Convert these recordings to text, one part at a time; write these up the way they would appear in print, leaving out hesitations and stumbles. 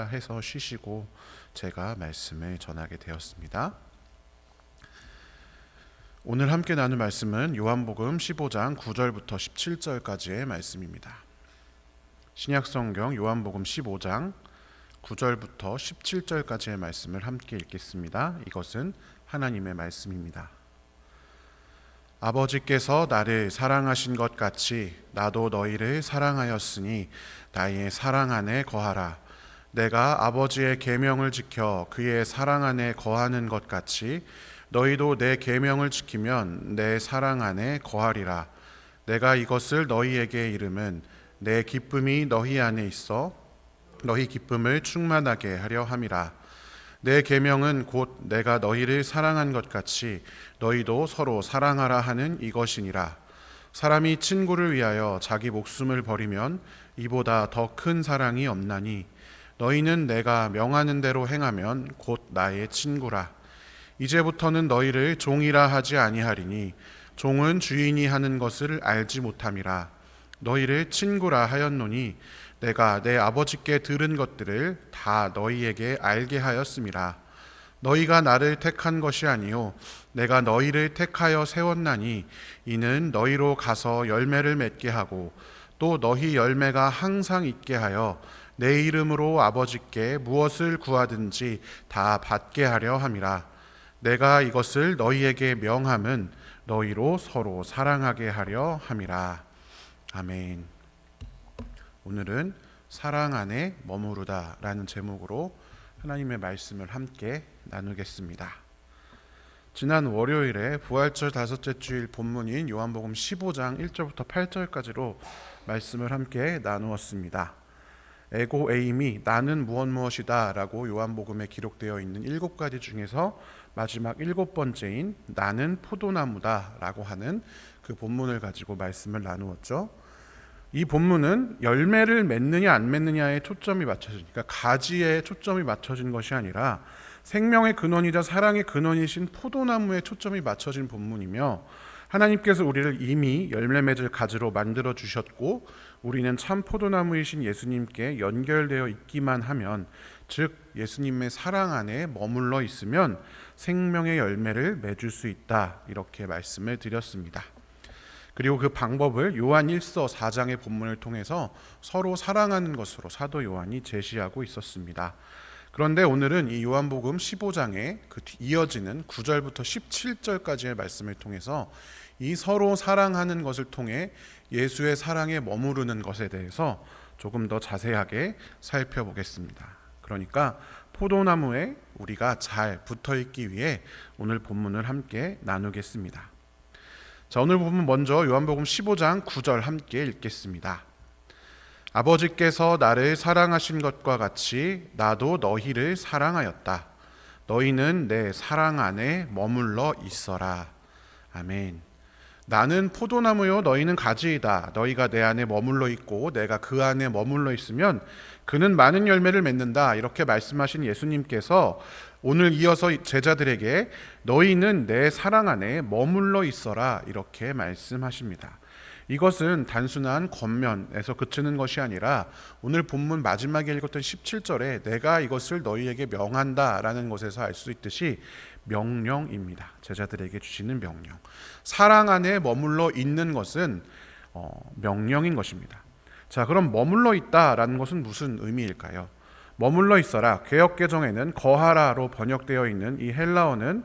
하셔야 해서 쉬시고 제가 말씀을 전하게 되었습니다. 오늘 함께 나눌 말씀은 요한복음 15장 9절부터 17절까지의 말씀입니다. 신약성경 요한복음 15장 9절부터 17절까지의 말씀을 함께 읽겠습니다. 이것은 하나님의 말씀입니다. 아버지께서 나를 사랑하신 것 같이 나도 너희를 사랑하였으니 나의 사랑 안에 거하라. 내가 아버지의 계명을 지켜 그의 사랑 안에 거하는 것 같이 너희도 내 계명을 지키면 내 사랑 안에 거하리라. 내가 이것을 너희에게 이름은 내 기쁨이 너희 안에 있어 너희 기쁨을 충만하게 하려 함이라. 내 계명은 곧 내가 너희를 사랑한 것 같이 너희도 서로 사랑하라 하는 이것이니라. 사람이 친구를 위하여 자기 목숨을 버리면 이보다 더 큰 사랑이 없나니 너희는 내가 명하는 대로 행하면 곧 나의 친구라. 이제부터는 너희를 종이라 하지 아니하리니 종은 주인이 하는 것을 알지 못함이라. 너희를 친구라 하였노니 내가 내 아버지께 들은 것들을 다 너희에게 알게 하였음이라. 너희가 나를 택한 것이 아니요 내가 너희를 택하여 세웠나니 이는 너희로 가서 열매를 맺게 하고 또 너희 열매가 항상 있게 하여 내 이름으로 아버지께 무엇을 구하든지 다 받게 하려 함이라. 내가 이것을 너희에게 명함은 너희로 서로 사랑하게 하려 함이라. 아멘. 오늘은 사랑 안에 머무르다 라는 제목으로 하나님의 말씀을 함께 나누겠습니다. 지난 월요일에 부활절 다섯째 주일 본문인 요한복음 15장 1절부터 8절까지로 말씀을 함께 나누었습니다. 에고 에임이 나는 무엇이다 라고 요한복음에 기록되어 있는 7가지 중에서 마지막 7번째인 나는 포도나무다 라고 하는 그 본문을 가지고 말씀을 나누었죠. 이 본문은 열매를 맺느냐 안 맺느냐에 초점이 맞춰진, 그러니까 가지에 초점이 맞춰진 것이 아니라 생명의 근원이자 사랑의 근원이신 포도나무에 초점이 맞춰진 본문이며, 하나님께서 우리를 이미 열매 맺을 가지로 만들어 주셨고 우리는 참 포도나무이신 예수님께 연결되어 있기만 하면, 즉 예수님의 사랑 안에 머물러 있으면 생명의 열매를 맺을 수 있다, 이렇게 말씀을 드렸습니다. 그리고 그 방법을 요한 1서 4장의 본문을 통해서 서로 사랑하는 것으로 사도 요한이 제시하고 있었습니다. 그런데 오늘은 이 요한복음 15장에 그 이어지는 9절부터 17절까지의 말씀을 통해서 이 서로 사랑하는 것을 통해 예수의 사랑에 머무르는 것에 대해서 조금 더 자세하게 살펴보겠습니다. 그러니까 포도나무에 우리가 잘 붙어있기 위해 오늘 본문을 함께 나누겠습니다. 자, 오늘 본문 먼저 요한복음 15장 9절 함께 읽겠습니다. 아버지께서 나를 사랑하신 것과 같이 나도 너희를 사랑하였다. 너희는 내 사랑 안에 머물러 있어라. 아멘. 나는 포도나무요 너희는 가지이다. 너희가 내 안에 머물러 있고 내가 그 안에 머물러 있으면 그는 많은 열매를 맺는다. 이렇게 말씀하신 예수님께서 오늘 이어서 제자들에게 너희는 내 사랑 안에 머물러 있어라, 이렇게 말씀하십니다. 이것은 단순한 겉면에서 그치는 것이 아니라 오늘 본문 마지막에 읽었던 17절에 내가 이것을 너희에게 명한다 라는 것에서 알 수 있듯이 명령입니다. 제자들에게 주시는 명령. 사랑 안에 머물러 있는 것은 명령인 것입니다. 자, 그럼 머물러 있다라는 것은 무슨 의미일까요? 머물러 있어라, 개역개정에는 거하라로 번역되어 있는 이 헬라어는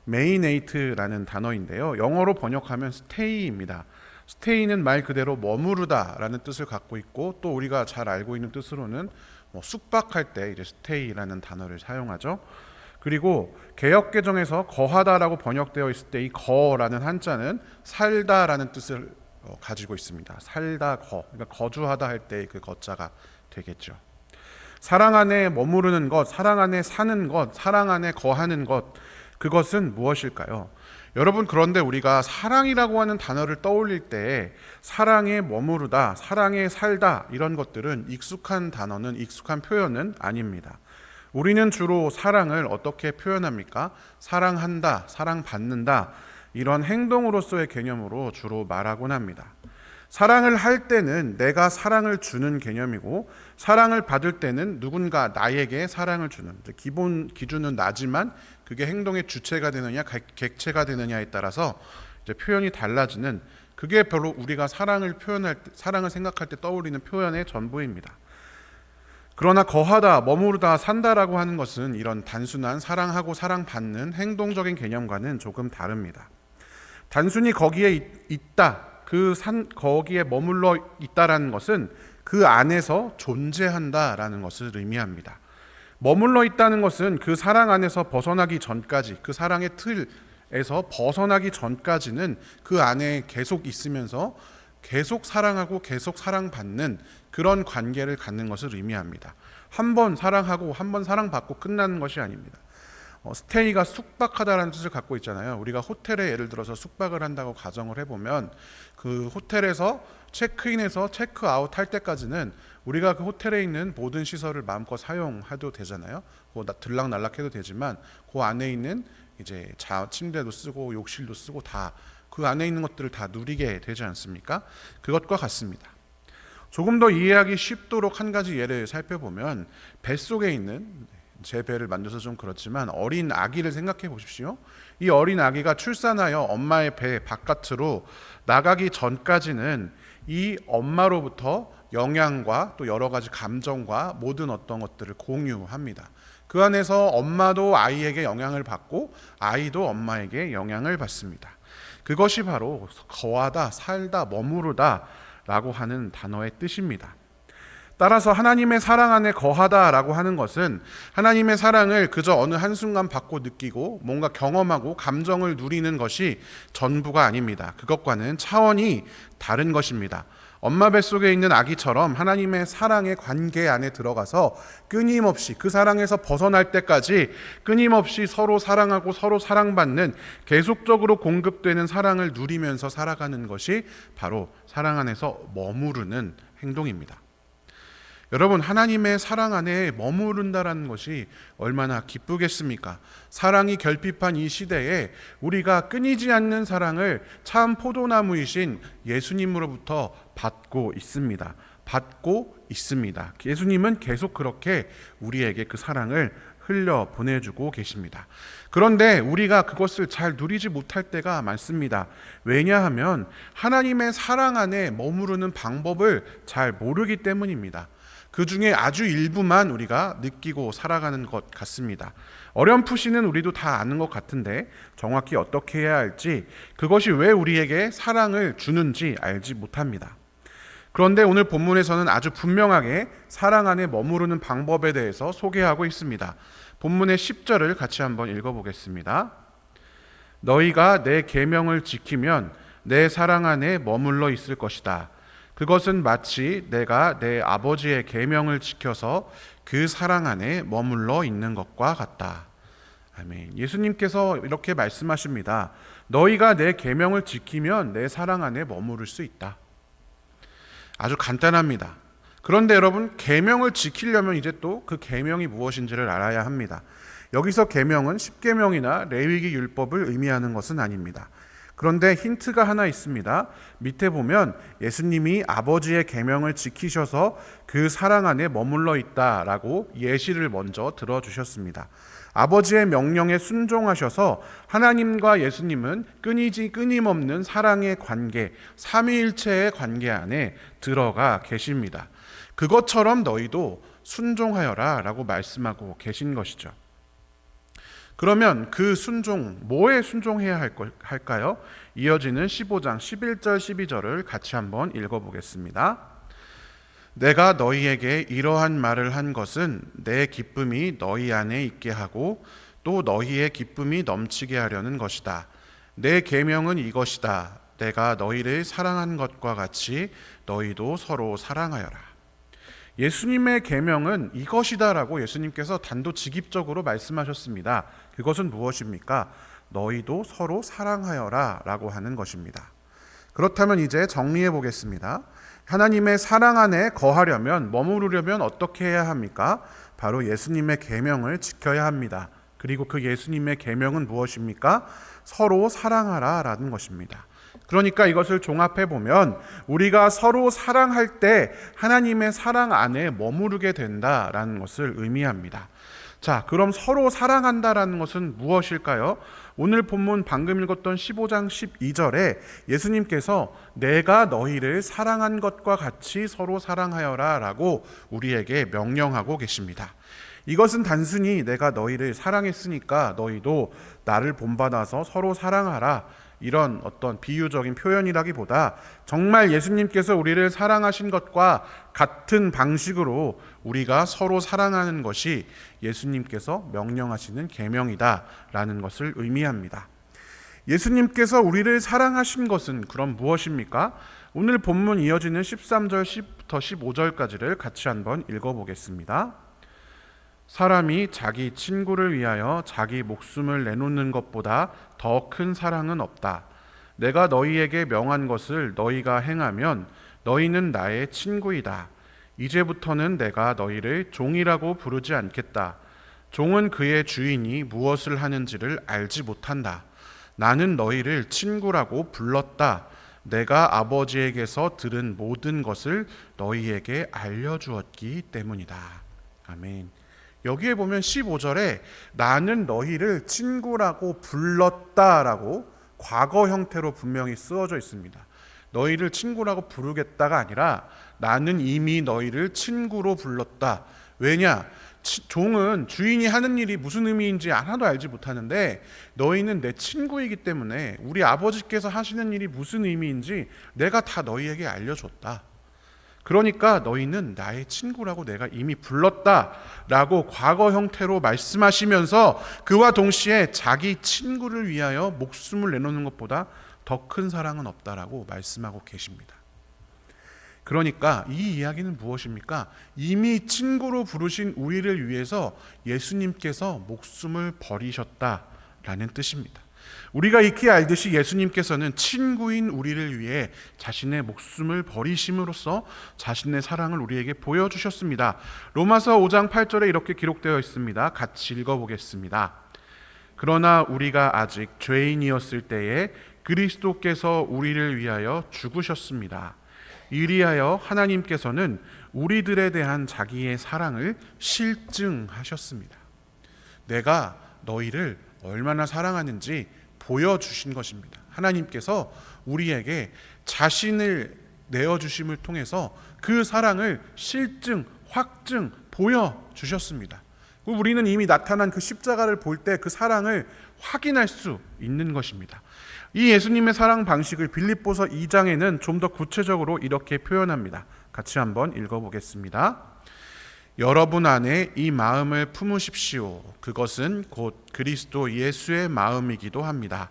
메이네이트라는 단어인데요. 영어로 번역하면 stay입니다. stay는 말 그대로 머무르다라는 뜻을 갖고 있고, 또 우리가 잘 알고 있는 뜻으로는 숙박할 때 이제 stay라는 단어를 사용하죠. 그리고 개역개정에서 거하다라고 번역되어 있을 때 이 거라는 한자는 살다라는 뜻을 가지고 있습니다. 살다 거, 그러니까 거주하다 할 때 그 거자가 되겠죠. 사랑 안에 머무르는 것, 사랑 안에 사는 것, 사랑 안에 거하는 것, 그것은 무엇일까요? 여러분, 그런데 우리가 사랑이라고 하는 단어를 떠올릴 때 사랑에 머무르다, 사랑에 살다, 이런 것들은 익숙한 단어는, 익숙한 표현은 아닙니다. 우리는 주로 사랑을 어떻게 표현합니까? 사랑한다, 사랑받는다, 이런 행동으로서의 개념으로 주로 말하곤 합니다. 사랑을 할 때는 내가 사랑을 주는 개념이고, 사랑을 받을 때는 누군가 나에게 사랑을 주는, 기본 기준은 나지만 그게 행동의 주체가 되느냐 객체가 되느냐에 따라서 이제 표현이 달라지는, 그게 별로 우리가 사랑을 표현할 때, 사랑을 생각할 때 떠올리는 표현의 전부입니다. 그러나 거하다, 머무르다, 산다라고 하는 것은 이런 단순한 사랑하고 사랑받는 행동적인 개념과는 조금 다릅니다. 단순히 거기에 있다, 거기에 머물러 있다라는 것은 그 안에서 존재한다라는 것을 의미합니다. 머물러 있다는 것은 그 사랑 안에서 벗어나기 전까지, 그 사랑의 틀에서 벗어나기 전까지는 그 안에 계속 있으면서 계속 사랑하고 계속 사랑받는 그런 관계를 갖는 것을 의미합니다. 한 번 사랑하고 한 번 사랑받고 끝나는 것이 아닙니다. 스테이가 숙박하다라는 뜻을 갖고 있잖아요. 우리가 호텔에 예를 들어서 숙박을 한다고 가정을 해보면 그 호텔에서 체크인해서 체크아웃 할 때까지는 우리가 그 호텔에 있는 모든 시설을 마음껏 사용해도 되잖아요. 들락날락해도 되지만 그 안에 있는 이제 침대도 쓰고 욕실도 쓰고 다 그 안에 있는 것들을 다 누리게 되지 않습니까? 그것과 같습니다. 조금 더 이해하기 쉽도록 한 가지 예를 살펴보면, 뱃속에 있는, 제 배를 만져서 좀 그렇지만 어린 아기를 생각해 보십시오. 이 어린 아기가 출산하여 엄마의 배 바깥으로 나가기 전까지는 이 엄마로부터 영양과 또 여러 가지 감정과 모든 어떤 것들을 공유합니다. 그 안에서 엄마도 아이에게 영향을 받고 아이도 엄마에게 영향을 받습니다. 그것이 바로 거하다, 살다, 머무르다 라고 하는 단어의 뜻입니다. 따라서 하나님의 사랑 안에 거하다라고 하는 것은 하나님의 사랑을 그저 어느 한순간 받고 느끼고 뭔가 경험하고 감정을 누리는 것이 전부가 아닙니다. 그것과는 차원이 다른 것입니다. 엄마 뱃속에 있는 아기처럼 하나님의 사랑의 관계 안에 들어가서 끊임없이 그 사랑에서 벗어날 때까지 끊임없이 서로 사랑하고 서로 사랑받는, 계속적으로 공급되는 사랑을 누리면서 살아가는 것이 바로 사랑 안에서 머무르는 행동입니다. 여러분, 하나님의 사랑 안에 머무른다라는 것이 얼마나 기쁘겠습니까? 사랑이 결핍한 이 시대에 우리가 끊이지 않는 사랑을 참 포도나무이신 예수님으로부터 받고 있습니다. 예수님은 계속 그렇게 우리에게 그 사랑을 흘려 보내주고 계십니다. 그런데 우리가 그것을 잘 누리지 못할 때가 많습니다. 왜냐하면 하나님의 사랑 안에 머무르는 방법을 잘 모르기 때문입니다. 그 중에 아주 일부만 우리가 느끼고 살아가는 것 같습니다. 어렴풋이는 우리도 다 아는 것 같은데 정확히 어떻게 해야 할지, 그것이 왜 우리에게 사랑을 주는지 알지 못합니다. 그런데 오늘 본문에서는 아주 분명하게 사랑 안에 머무르는 방법에 대해서 소개하고 있습니다. 본문의 10절을 같이 한번 읽어보겠습니다. 너희가 내 계명을 지키면 내 사랑 안에 머물러 있을 것이다. 그것은 마치 내가 내 아버지의 계명을 지켜서 그 사랑 안에 머물러 있는 것과 같다. 아멘. 예수님께서 이렇게 말씀하십니다. 너희가 내 계명을 지키면 내 사랑 안에 머무를 수 있다. 아주 간단합니다. 그런데 여러분, 계명을 지키려면 이제 또 그 계명이 무엇인지를 알아야 합니다. 여기서 계명은 십계명이나 레위기 율법을 의미하는 것은 아닙니다. 그런데 힌트가 하나 있습니다. 밑에 보면 예수님이 아버지의 계명을 지키셔서 그 사랑 안에 머물러 있다라고 예시를 먼저 들어주셨습니다. 아버지의 명령에 순종하셔서 하나님과 예수님은 끊임없는 사랑의 관계, 삼위일체의 관계 안에 들어가 계십니다. 그것처럼 너희도 순종하여라 라고 말씀하고 계신 것이죠. 그러면 그 순종, 뭐에 순종해야 할까요? 이어지는 15장 11절 12절을 같이 한번 읽어보겠습니다. 내가 너희에게 이러한 말을 한 것은 내 기쁨이 너희 안에 있게 하고 또 너희의 기쁨이 넘치게 하려는 것이다. 내 계명은 이것이다. 내가 너희를 사랑한 것과 같이 너희도 서로 사랑하여라. 예수님의 계명은 이것이다라고 예수님께서 단도직입적으로 말씀하셨습니다. 그것은 무엇입니까? 너희도 서로 사랑하여라 라고 하는 것입니다. 그렇다면 이제 정리해 보겠습니다. 하나님의 사랑 안에 거하려면, 머무르려면 어떻게 해야 합니까? 바로 예수님의 계명을 지켜야 합니다. 그리고 그 예수님의 계명은 무엇입니까? 서로 사랑하라 라는 것입니다. 그러니까 이것을 종합해 보면 우리가 서로 사랑할 때 하나님의 사랑 안에 머무르게 된다라는 것을 의미합니다. 자, 그럼 서로 사랑한다라는 것은 무엇일까요? 오늘 본문 방금 읽었던 15장 12절에 예수님께서 내가 너희를 사랑한 것과 같이 서로 사랑하여라 라고 우리에게 명령하고 계십니다. 이것은 단순히 내가 너희를 사랑했으니까 너희도 나를 본받아서 서로 사랑하라, 이런 어떤 비유적인 표현이라기보다 정말 예수님께서 우리를 사랑하신 것과 같은 방식으로 우리가 서로 사랑하는 것이 예수님께서 명령하시는 계명이다라는 것을 의미합니다. 예수님께서 우리를 사랑하신 것은 그럼 무엇입니까? 오늘 본문 이어지는 13절 10부터 15절까지를 같이 한번 읽어보겠습니다. 사람이 자기 친구를 위하여 자기 목숨을 내놓는 것보다 더 큰 사랑은 없다. 내가 너희에게 명한 것을 너희가 행하면 너희는 나의 친구이다. 이제부터는 내가 너희를 종이라고 부르지 않겠다. 종은 그의 주인이 무엇을 하는지를 알지 못한다. 나는 너희를 친구라고 불렀다. 내가 아버지에게서 들은 모든 것을 너희에게 알려주었기 때문이다. 아멘. 여기에 보면 15절에 나는 너희를 친구라고 불렀다라고 과거 형태로 분명히 쓰어져 있습니다. 너희를 친구라고 부르겠다가 아니라 나는 이미 너희를 친구로 불렀다. 왜냐? 종은 주인이 하는 일이 무슨 의미인지 하나도 알지 못하는데 너희는 내 친구이기 때문에 우리 아버지께서 하시는 일이 무슨 의미인지 내가 다 너희에게 알려줬다. 그러니까 너희는 나의 친구라고 내가 이미 불렀다라고 과거 형태로 말씀하시면서 그와 동시에 자기 친구를 위하여 목숨을 내놓는 것보다 더 큰 사랑은 없다라고 말씀하고 계십니다. 그러니까 이 이야기는 무엇입니까? 이미 친구로 부르신 우리를 위해서 예수님께서 목숨을 버리셨다라는 뜻입니다. 우리가 익히 알듯이 예수님께서는 친구인 우리를 위해 자신의 목숨을 버리심으로써 자신의 사랑을 우리에게 보여주셨습니다. 로마서 5장 8절에 이렇게 기록되어 있습니다. 같이 읽어보겠습니다. 그러나 우리가 아직 죄인이었을 때에 그리스도께서 우리를 위하여 죽으셨습니다. 이리하여 하나님께서는 우리들에 대한 자기의 사랑을 실증하셨습니다. 내가 너희를 얼마나 사랑하는지 보여주신 것입니다. 하나님께서 우리에게 자신을 내어주심을 통해서 그 사랑을 실증, 확증, 보여주셨습니다. 우리는 이미 나타난 그 십자가를 볼 때 그 사랑을 확인할 수 있는 것입니다. 이 예수님의 사랑 방식을 빌립보서 2장에는 좀 더 구체적으로 이렇게 표현합니다. 같이 한번 읽어보겠습니다. 여러분 안에 이 마음을 품으십시오. 그것은 곧 그리스도 예수의 마음이기도 합니다.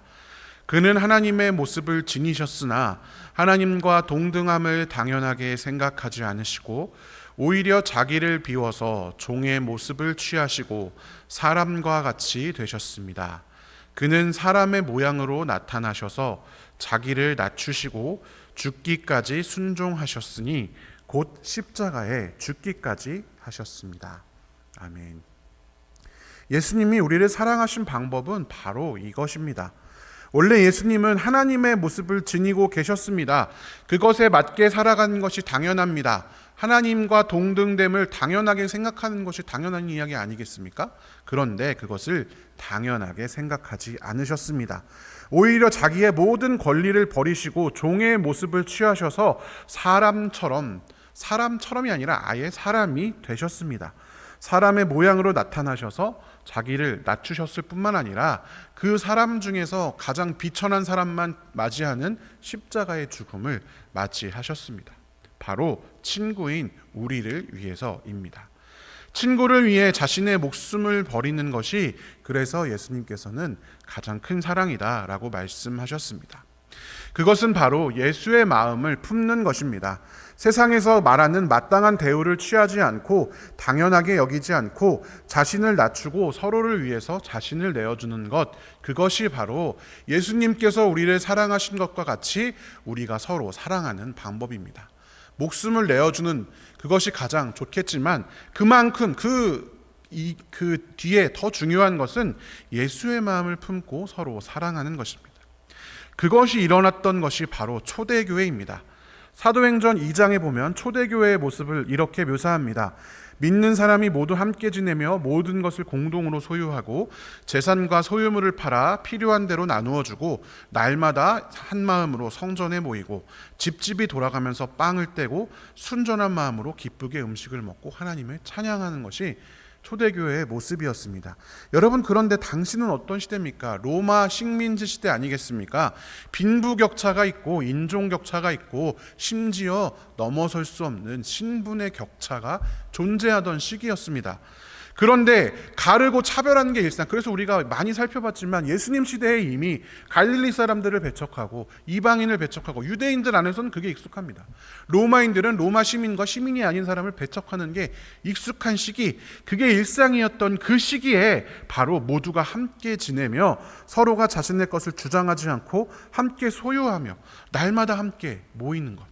그는 하나님의 모습을 지니셨으나 하나님과 동등함을 당연하게 생각하지 않으시고 오히려 자기를 비워서 종의 모습을 취하시고 사람과 같이 되셨습니다. 그는 사람의 모양으로 나타나셔서 자기를 낮추시고 죽기까지 순종하셨으니 곧 십자가에 죽기까지 하셨습니다. 아멘. 예수님이 우리를 사랑하신 방법은 바로 이것입니다. 원래 예수님은 하나님의 모습을 지니고 계셨습니다. 그것에 맞게 살아가는 것이 당연합니다. 하나님과 동등됨을 당연하게 생각하는 것이 당연한 이야기 아니겠습니까? 그런데 그것을 당연하게 생각하지 않으셨습니다. 오히려 자기의 모든 권리를 버리시고 종의 모습을 취하셔서 사람처럼이 아니라 아예 사람이 되셨습니다. 사람의 모양으로 나타나셔서 자기를 낮추셨을 뿐만 아니라 그 사람 중에서 가장 비천한 사람만 맞이하는 십자가의 죽음을 맞이하셨습니다. 바로 친구인 우리를 위해서입니다. 친구를 위해 자신의 목숨을 버리는 것이 그래서 예수님께서는 가장 큰 사랑이다라고 말씀하셨습니다. 그것은 바로 예수의 마음을 품는 것입니다. 세상에서 말하는 마땅한 대우를 취하지 않고 당연하게 여기지 않고 자신을 낮추고 서로를 위해서 자신을 내어주는 것, 그것이 바로 예수님께서 우리를 사랑하신 것과 같이 우리가 서로 사랑하는 방법입니다. 목숨을 내어주는 그것이 가장 좋겠지만 그만큼 그 뒤에 더 중요한 것은 예수의 마음을 품고 서로 사랑하는 것입니다. 그것이 일어났던 것이 바로 초대교회입니다. 사도행전 2장에 보면 초대교회의 모습을 이렇게 묘사합니다. 믿는 사람이 모두 함께 지내며 모든 것을 공동으로 소유하고 재산과 소유물을 팔아 필요한 대로 나누어 주고 날마다 한 마음으로 성전에 모이고 집집이 돌아가면서 빵을 떼고 순전한 마음으로 기쁘게 음식을 먹고 하나님을 찬양하는 것이 초대교회의 모습이었습니다. 여러분, 그런데 당시는 어떤 시대입니까? 로마 식민지 시대 아니겠습니까? 빈부격차가 있고 인종격차가 있고 심지어 넘어설 수 없는 신분의 격차가 존재하던 시기였습니다. 그런데 가르고 차별하는 게 일상. 그래서 우리가 많이 살펴봤지만 예수님 시대에 이미 갈릴리 사람들을 배척하고 이방인을 배척하고 유대인들 안에서는 그게 익숙합니다. 로마인들은 로마 시민과 시민이 아닌 사람을 배척하는 게 익숙한 시기, 그게 일상이었던 그 시기에 바로 모두가 함께 지내며 서로가 자신의 것을 주장하지 않고 함께 소유하며 날마다 함께 모이는 것.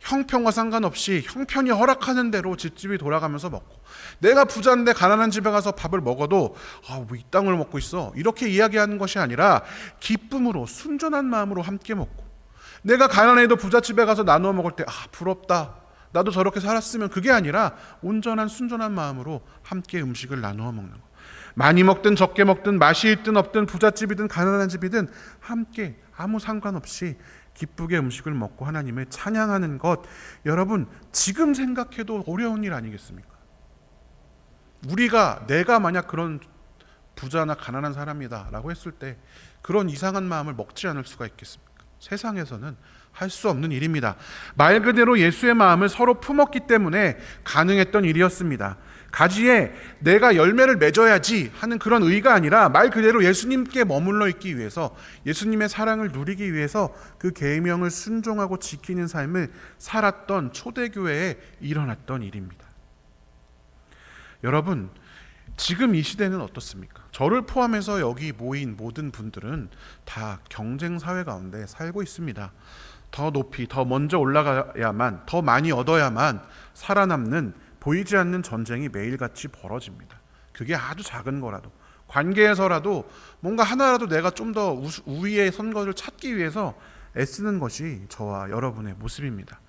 형편과 상관없이 형편이 허락하는 대로 집집이 돌아가면서 먹고, 내가 부자인데 가난한 집에 가서 밥을 먹어도 왜 이 땅을 먹고 있어? 이렇게 이야기하는 것이 아니라 기쁨으로 순전한 마음으로 함께 먹고, 내가 가난해도 부잣집에 가서 나누어 먹을 때 부럽다, 나도 저렇게 살았으면, 그게 아니라 온전한 순전한 마음으로 함께 음식을 나누어 먹는 것. 많이 먹든 적게 먹든 맛이 있든 없든 부잣집이든 가난한 집이든 함께 아무 상관없이 기쁘게 음식을 먹고 하나님을 찬양하는 것, 여러분 지금 생각해도 어려운 일 아니겠습니까? 내가 만약 그런 부자나 가난한 사람이다 라고 했을 때 그런 이상한 마음을 먹지 않을 수가 있겠습니까? 세상에서는 할 수 없는 일입니다. 말 그대로 예수의 마음을 서로 품었기 때문에 가능했던 일이었습니다. 가지에 내가 열매를 맺어야지 하는 그런 의가 아니라 말 그대로 예수님께 머물러 있기 위해서, 예수님의 사랑을 누리기 위해서 그 계명을 순종하고 지키는 삶을 살았던 초대교회에 일어났던 일입니다. 여러분, 지금 이 시대는 어떻습니까? 저를 포함해서 여기 모인 모든 분들은 다 경쟁 사회 가운데 살고 있습니다. 더 높이, 더 먼저 올라가야만, 더 많이 얻어야만 살아남는 보이지 않는 전쟁이 매일같이 벌어집니다. 그게 아주 작은 거라도, 관계에서라도 뭔가 하나라도 내가 좀 더 우위의 선거를 찾기 위해서 애쓰는 것이 저와 여러분의 모습입니다.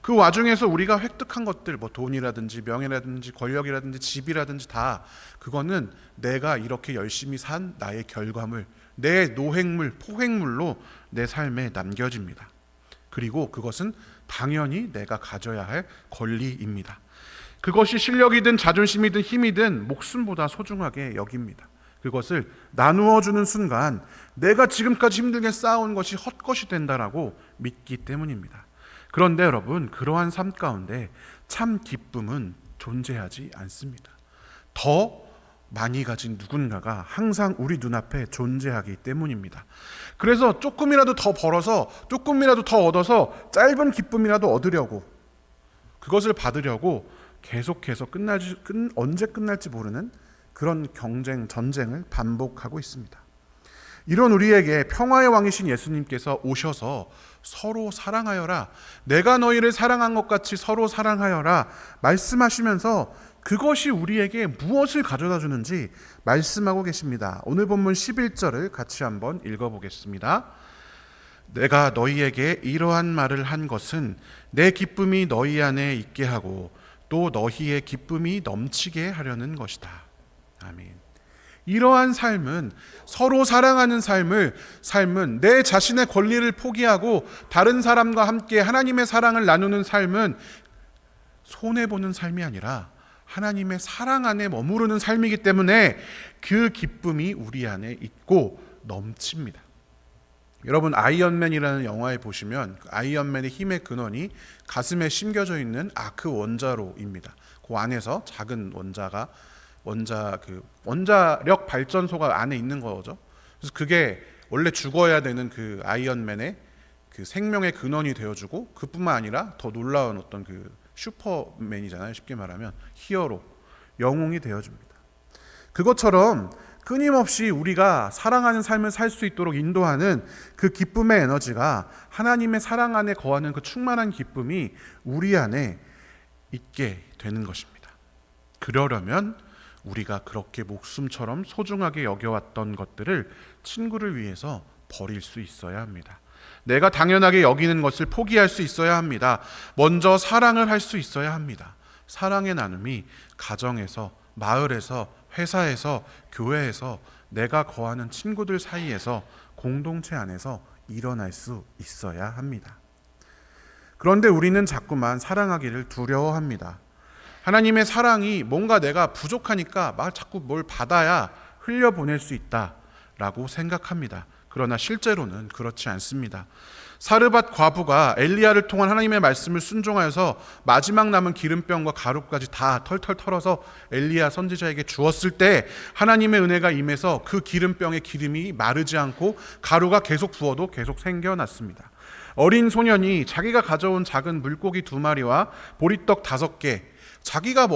그 와중에서 우리가 획득한 것들, 돈이라든지 명예라든지 권력이라든지 집이라든지 다 그거는 내가 이렇게 열심히 산 나의 결과물, 내 노획물, 포획물로 내 삶에 남겨집니다. 그리고 그것은 당연히 내가 가져야 할 권리입니다. 그것이 실력이든 자존심이든 힘이든 목숨보다 소중하게 여깁니다. 그것을 나누어 주는 순간 내가 지금까지 힘들게 쌓아온 것이 헛것이 된다라고 믿기 때문입니다. 그런데 여러분, 그러한 삶 가운데 참 기쁨은 존재하지 않습니다. 더 많이 가진 누군가가 항상 우리 눈앞에 존재하기 때문입니다. 그래서 조금이라도 더 벌어서, 조금이라도 더 얻어서 짧은 기쁨이라도 얻으려고, 그것을 받으려고 계속해서 언제 끝날지 모르는 그런 전쟁을 반복하고 있습니다. 이런 우리에게 평화의 왕이신 예수님께서 오셔서 서로 사랑하여라, 내가 너희를 사랑한 것 같이 서로 사랑하여라 말씀하시면서 그것이 우리에게 무엇을 가져다 주는지 말씀하고 계십니다. 오늘 본문 11절을 같이 한번 읽어보겠습니다. 내가 너희에게 이러한 말을 한 것은 내 기쁨이 너희 안에 있게 하고 또 너희의 기쁨이 넘치게 하려는 것이다. 아멘. 이러한 삶은, 서로 사랑하는 삶은 내 자신의 권리를 포기하고 다른 사람과 함께 하나님의 사랑을 나누는 삶은 손해보는 삶이 아니라 하나님의 사랑 안에 머무르는 삶이기 때문에 그 기쁨이 우리 안에 있고 넘칩니다. 여러분, 아이언맨이라는 영화에 보시면 아이언맨의 힘의 근원이 가슴에 심겨져 있는 아크 원자로입니다. 그 안에서 작은 원자력 발전소가 안에 있는 거죠. 그래서 그게 원래 죽어야 되는 그 아이언맨의 그 생명의 근원이 되어주고, 그뿐만 아니라 더 놀라운 어떤 그 슈퍼맨이잖아요. 쉽게 말하면 히어로, 영웅이 되어줍니다. 그것처럼 끊임없이 우리가 사랑하는 삶을 살 수 있도록 인도하는 그 기쁨의 에너지가, 하나님의 사랑 안에 거하는 그 충만한 기쁨이 우리 안에 있게 되는 것입니다. 그러려면 우리가 그렇게 목숨처럼 소중하게 여겨왔던 것들을 친구를 위해서 버릴 수 있어야 합니다. 내가 당연하게 여기는 것을 포기할 수 있어야 합니다. 먼저 사랑을 할 수 있어야 합니다. 사랑의 나눔이 가정에서, 마을에서, 회사에서, 교회에서, 내가 거하는 친구들 사이에서, 공동체 안에서 일어날 수 있어야 합니다. 그런데 우리는 자꾸만 사랑하기를 두려워합니다. 하나님의 사랑이 뭔가 내가 부족하니까 막 자꾸 뭘 받아야 흘려보낼 수 있다라고 생각합니다. 그러나 실제로는 그렇지 않습니다. 사르밧 과부가 엘리야를 통한 하나님의 말씀을 순종하여서 마지막 남은 기름병과 가루까지 다 털털 털어서 엘리야 선지자에게 주었을 때 하나님의 은혜가 임해서 그 기름병의 기름이 마르지 않고 가루가 계속 부어도 계속 생겨났습니다. 어린 소년이 자기가 가져온 작은 물고기 2마리와 보리떡 5개, 자기가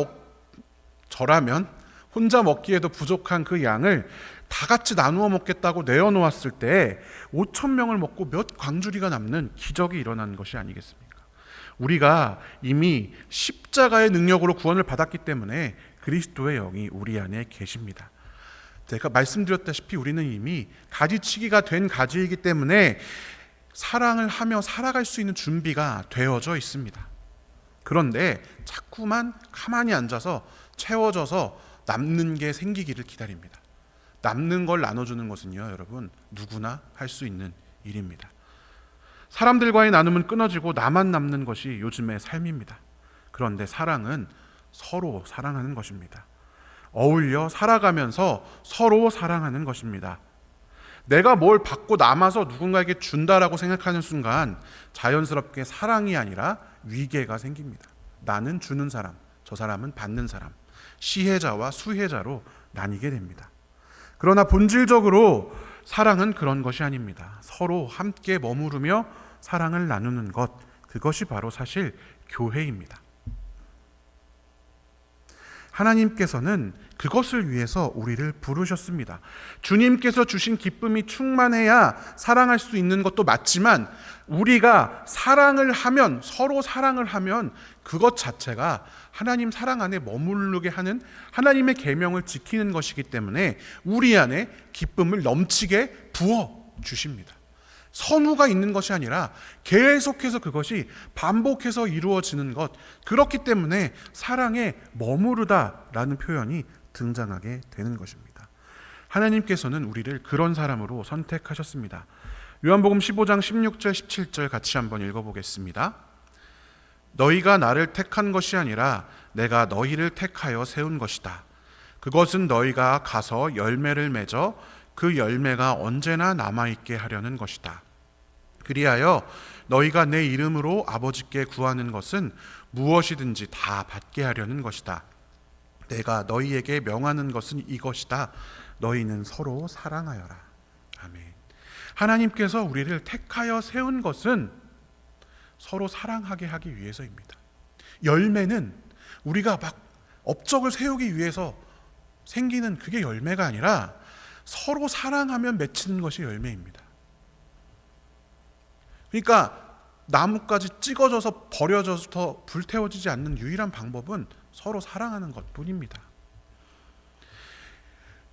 저라면 혼자 먹기에도 부족한 그 양을 다 같이 나누어 먹겠다고 내어놓았을 때 5,000명을 먹고 몇 광주리가 남는 기적이 일어난 것이 아니겠습니까? 우리가 이미 십자가의 능력으로 구원을 받았기 때문에 그리스도의 영이 우리 안에 계십니다. 제가 말씀드렸다시피 우리는 이미 가지치기가 된 가지이기 때문에 사랑을 하며 살아갈 수 있는 준비가 되어져 있습니다. 그런데 자꾸만 가만히 앉아서 채워져서 남는 게 생기기를 기다립니다. 남는 걸 나눠주는 것은요, 여러분, 누구나 할 수 있는 일입니다. 사람들과의 나눔은 끊어지고 나만 남는 것이 요즘의 삶입니다. 그런데 사랑은 서로 사랑하는 것입니다. 어울려 살아가면서 서로 사랑하는 것입니다. 내가 뭘 받고 남아서 누군가에게 준다라고 생각하는 순간 자연스럽게 사랑이 아니라 위계가 생깁니다. 나는 주는 사람, 저 사람은 받는 사람, 시혜자와 수혜자로 나뉘게 됩니다. 그러나 본질적으로 사랑은 그런 것이 아닙니다. 서로 함께 머무르며 사랑을 나누는 것, 그것이 바로 사실 교회입니다. 하나님께서는 그것을 위해서 우리를 부르셨습니다. 주님께서 주신 기쁨이 충만해야 사랑할 수 있는 것도 맞지만 우리가 사랑을 하면, 서로 사랑을 하면 그것 자체가 하나님 사랑 안에 머무르게 하는 하나님의 계명을 지키는 것이기 때문에 우리 안에 기쁨을 넘치게 부어 주십니다. 선후가 있는 것이 아니라 계속해서 그것이 반복해서 이루어지는 것, 그렇기 때문에 사랑에 머무르다라는 표현이 등장하게 되는 것입니다. 하나님께서는 우리를 그런 사람으로 선택하셨습니다. 요한복음 15장 16절 17절 같이 한번 읽어보겠습니다. 너희가 나를 택한 것이 아니라 내가 너희를 택하여 세운 것이다. 그것은 너희가 가서 열매를 맺어 그 열매가 언제나 남아있게 하려는 것이다. 그리하여 너희가 내 이름으로 아버지께 구하는 것은 무엇이든지 다 받게 하려는 것이다. 내가 너희에게 명하는 것은 이것이다. 너희는 서로 사랑하여라. 아멘. 하나님께서 우리를 택하여 세운 것은 서로 사랑하게 하기 위해서입니다. 열매는 우리가 막 업적을 세우기 위해서 생기는 그게 열매가 아니라 서로 사랑하면 맺히는 것이 열매입니다. 그러니까 나뭇가지 찍어져서 버려져서 불태워지지 않는 유일한 방법은 서로 사랑하는 것뿐입니다.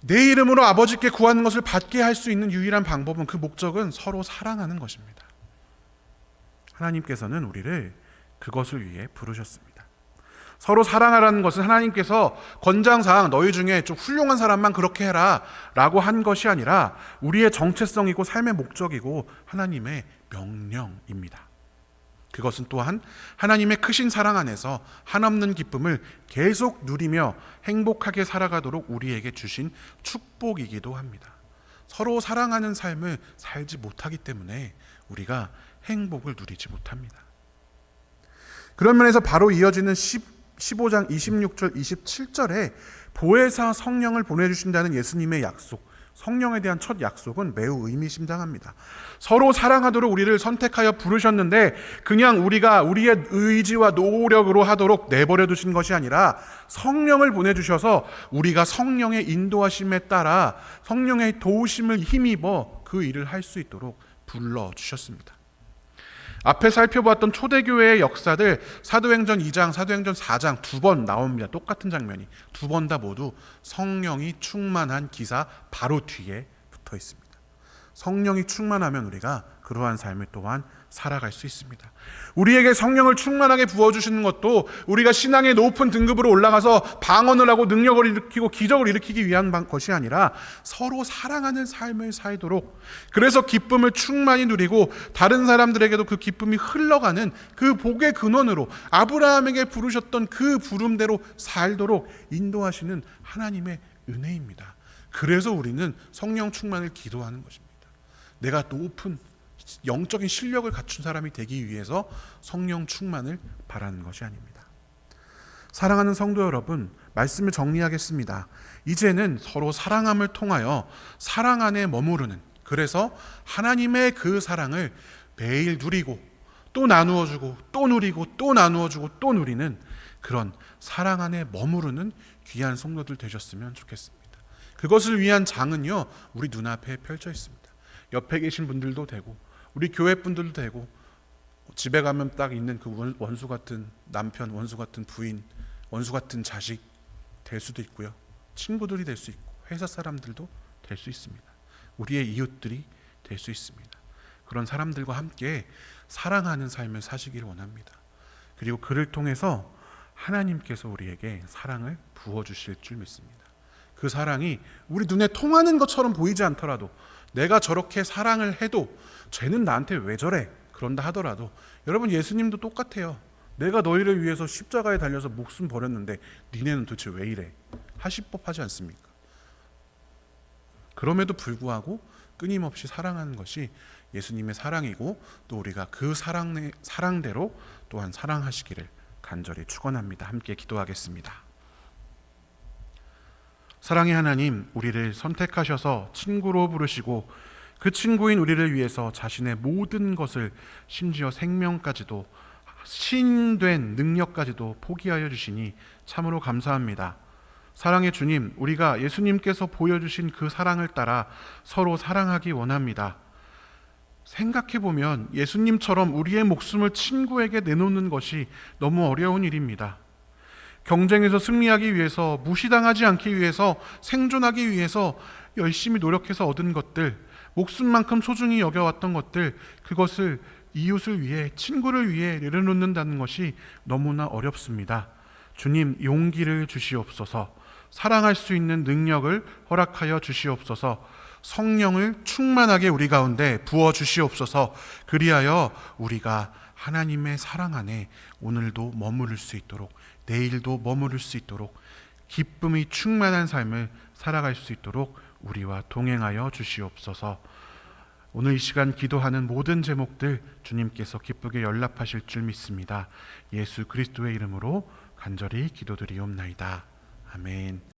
내 이름으로 아버지께 구하는 것을 받게 할 수 있는 유일한 방법은, 그 목적은 서로 사랑하는 것입니다. 하나님께서는 우리를 그것을 위해 부르셨습니다. 서로 사랑하라는 것은 하나님께서 권장사항 너희 중에 좀 훌륭한 사람만 그렇게 해라 라고 한 것이 아니라 우리의 정체성이고 삶의 목적이고 하나님의 명령입니다. 그것은 또한 하나님의 크신 사랑 안에서 한없는 기쁨을 계속 누리며 행복하게 살아가도록 우리에게 주신 축복이기도 합니다. 서로 사랑하는 삶을 살지 못하기 때문에 우리가 행복을 누리지 못합니다. 그런 면에서 바로 이어지는 15장 26절 27절에 보혜사 성령을 보내주신다는 예수님의 약속, 성령에 대한 첫 약속은 매우 의미심장합니다. 서로 사랑하도록 우리를 선택하여 부르셨는데 그냥 우리가 우리의 의지와 노력으로 하도록 내버려 두신 것이 아니라 성령을 보내주셔서 우리가 성령의 인도하심에 따라 성령의 도우심을 힘입어 그 일을 할 수 있도록 불러주셨습니다. 앞에 살펴보았던 초대교회의 역사들 사도행전 2장, 사도행전 4장 2번 나옵니다. 똑같은 장면이 2번 다 모두 성령이 충만한 기사 바로 뒤에 붙어 있습니다. 성령이 충만하면 우리가 그러한 삶을 또한 살아갈 수 있습니다. 우리에게 성령을 충만하게 부어주시는 것도 우리가 신앙의 높은 등급으로 올라가서 방언을 하고 능력을 일으키고 기적을 일으키기 위한 것이 아니라 서로 사랑하는 삶을 살도록, 그래서 기쁨을 충만히 누리고 다른 사람들에게도 그 기쁨이 흘러가는 그 복의 근원으로 아브라함에게 부르셨던 그 부름대로 살도록 인도하시는 하나님의 은혜입니다. 그래서 우리는 성령 충만을 기도하는 것입니다. 내가 높은 영적인 실력을 갖춘 사람이 되기 위해서 성령 충만을 바라는 것이 아닙니다. 사랑하는 성도 여러분, 말씀을 정리하겠습니다. 이제는 서로 사랑함을 통하여 사랑 안에 머무르는, 그래서 하나님의 그 사랑을 매일 누리고 또 나누어주고 또 누리고 또 나누어주고 또 누리는 그런 사랑 안에 머무르는 귀한 성도들 되셨으면 좋겠습니다. 그것을 위한 장은요, 우리 눈앞에 펼쳐 있습니다. 옆에 계신 분들도 되고 우리 교회 분들도 되고, 집에 가면 딱 있는 그 원수 같은 남편, 원수 같은 부인, 원수 같은 자식 될 수도 있고요. 친구들이 될 수 있고 회사 사람들도 될 수 있습니다. 우리의 이웃들이 될 수 있습니다. 그런 사람들과 함께 사랑하는 삶을 사시기를 원합니다. 그리고 그를 통해서 하나님께서 우리에게 사랑을 부어주실 줄 믿습니다. 그 사랑이 우리 눈에 통하는 것처럼 보이지 않더라도, 내가 저렇게 사랑을 해도 쟤는 나한테 왜 저래? 그런다 하더라도, 여러분 예수님도 똑같아요. 내가 너희를 위해서 십자가에 달려서 목숨 버렸는데 니네는 도대체 왜 이래? 하실 법하지 않습니까? 그럼에도 불구하고 끊임없이 사랑하는 것이 예수님의 사랑이고, 또 우리가 그 사랑대로 또한 사랑하시기를 간절히 축원합니다. 함께 기도하겠습니다. 사랑의 하나님, 우리를 선택하셔서 친구로 부르시고 그 친구인 우리를 위해서 자신의 모든 것을, 심지어 생명까지도, 신된 능력까지도 포기하여 주시니 참으로 감사합니다. 사랑의 주님, 우리가 예수님께서 보여주신 그 사랑을 따라 서로 사랑하기 원합니다. 생각해보면 예수님처럼 우리의 목숨을 친구에게 내놓는 것이 너무 어려운 일입니다. 경쟁에서 승리하기 위해서, 무시당하지 않기 위해서, 생존하기 위해서 열심히 노력해서 얻은 것들, 목숨만큼 소중히 여겨왔던 것들, 그것을 이웃을 위해, 친구를 위해 내려놓는다는 것이 너무나 어렵습니다. 주님, 용기를 주시옵소서. 사랑할 수 있는 능력을 허락하여 주시옵소서. 성령을 충만하게 우리 가운데 부어 주시옵소서. 그리하여 우리가 하나님의 사랑 안에 오늘도 머무를 수 있도록, 내일도 머무를 수 있도록, 기쁨이 충만한 삶을 살아갈 수 있도록 우리와 동행하여 주시옵소서. 오늘 이 시간 기도하는 모든 제목들 주님께서 기쁘게 연락하실 줄 믿습니다. 예수 그리스도의 이름으로 간절히 기도드리옵나이다. 아멘.